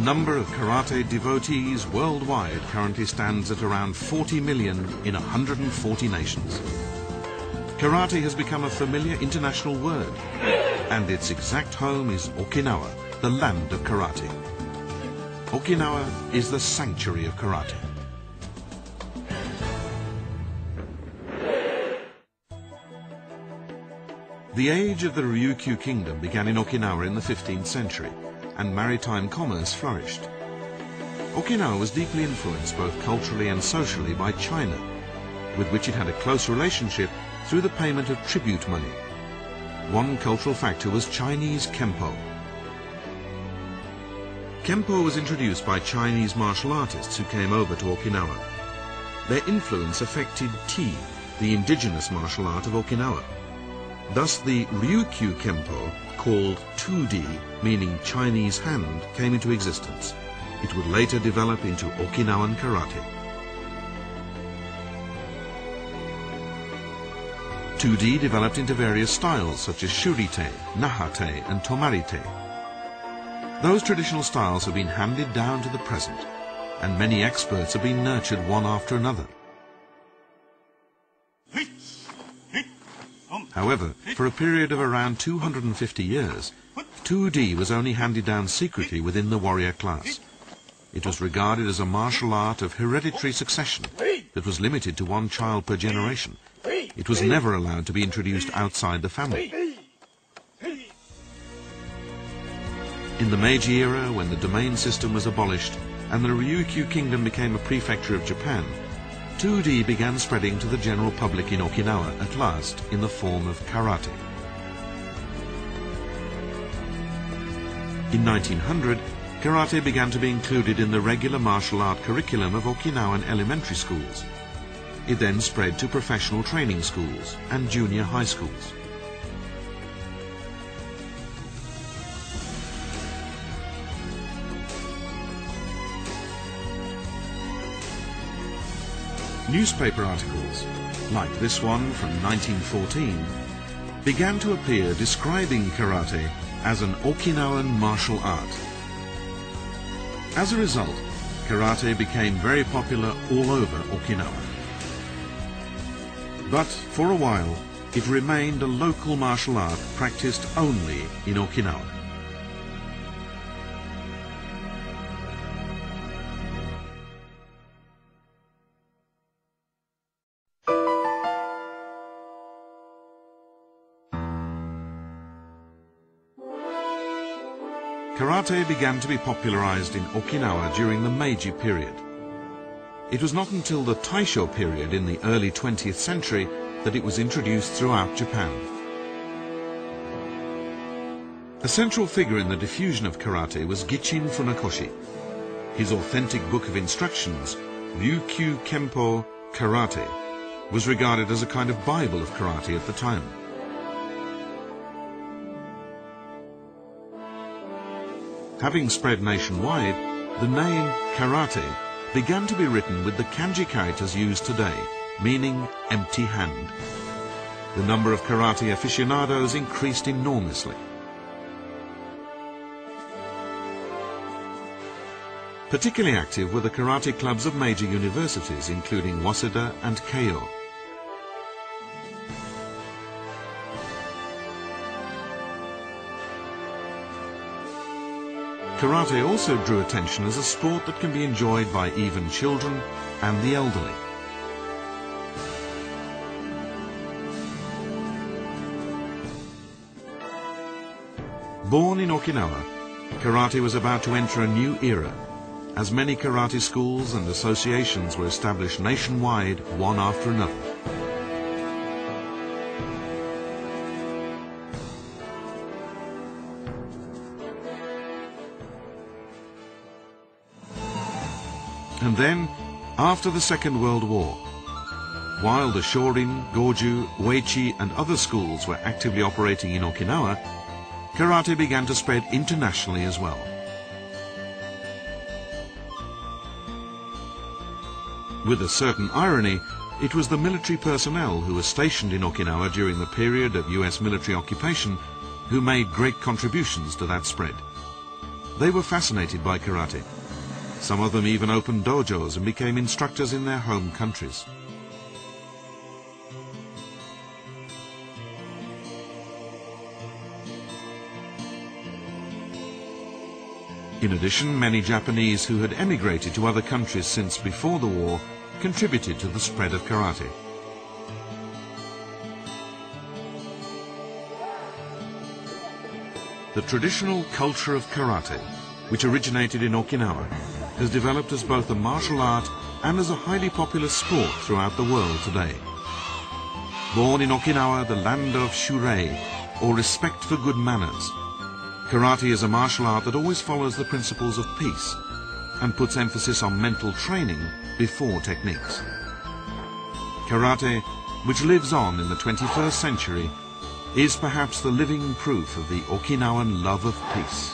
number of karate devotees worldwide currently stands at around 40 million in 140 nations. Karate has become a familiar international word, and its exact home is Okinawa, the land of karate. Okinawa is the sanctuary of karate. The age of the Ryukyu kingdom began in Okinawa in the 15th century, and maritime commerce flourished. Okinawa was deeply influenced both culturally and socially by China, with which it had a close relationship through the payment of tribute money. One cultural factor was Chinese Kempo. Kempo was introduced by Chinese martial artists who came over to Okinawa. Their influence affected Ti, the indigenous martial art of Okinawa. Thus the Ryukyu Kempo, called 2D, meaning Chinese hand, came into existence. It would later develop into Okinawan karate. 2D developed into various styles such as shurite, nahate and tomarite. Those traditional styles have been handed down to the present, and many experts have been nurtured one after another. However, for a period of around 250 years, 2D was only handed down secretly within the warrior class. It was regarded as a martial art of hereditary succession that was limited to one child per generation. It was never allowed to be introduced outside the family. In the Meiji era, when the domain system was abolished and the Ryukyu kingdom became a prefecture of Japan, 2D began spreading to the general public in Okinawa at last in the form of karate. In 1900, karate began to be included in the regular martial art curriculum of Okinawan elementary schools. It then spread to professional training schools and junior high schools. Newspaper articles, like this one from 1914, began to appear describing karate as an Okinawan martial art. As a result, karate became very popular all over Okinawa. But for a while, it remained a local martial art practiced only in Okinawa. Karate began to be popularized in Okinawa during the Meiji period. It was not until the Taisho period in the early 20th century that it was introduced throughout Japan. A central figure in the diffusion of karate was Gichin Funakoshi. His authentic book of instructions, Ryukyu Kempo Karate, was regarded as a kind of Bible of karate at the time. Having spread nationwide, the name karate began to be written with the kanji characters used today, meaning empty hand. The number of karate aficionados increased enormously. Particularly active were the karate clubs of major universities, including Waseda and Keio. Karate also drew attention as a sport that can be enjoyed by even children and the elderly. Born in Okinawa, karate was about to enter a new era, as many karate schools and associations were established nationwide, one after another. And then, after the Second World War, while the Shorin, Goju, Uechi and other schools were actively operating in Okinawa, karate began to spread internationally as well. With a certain irony, it was the military personnel who were stationed in Okinawa during the period of US military occupation who made great contributions to that spread. They were fascinated by karate. Some of them even opened dojos and became instructors in their home countries. In addition, many Japanese who had emigrated to other countries since before the war contributed to the spread of karate. The traditional culture of karate, which originated in Okinawa, has developed as both a martial art and as a highly popular sport throughout the world today. Born in Okinawa, the land of shurei, or respect for good manners, karate is a martial art that always follows the principles of peace and puts emphasis on mental training before techniques. Karate, which lives on in the 21st century, is perhaps the living proof of the Okinawan love of peace.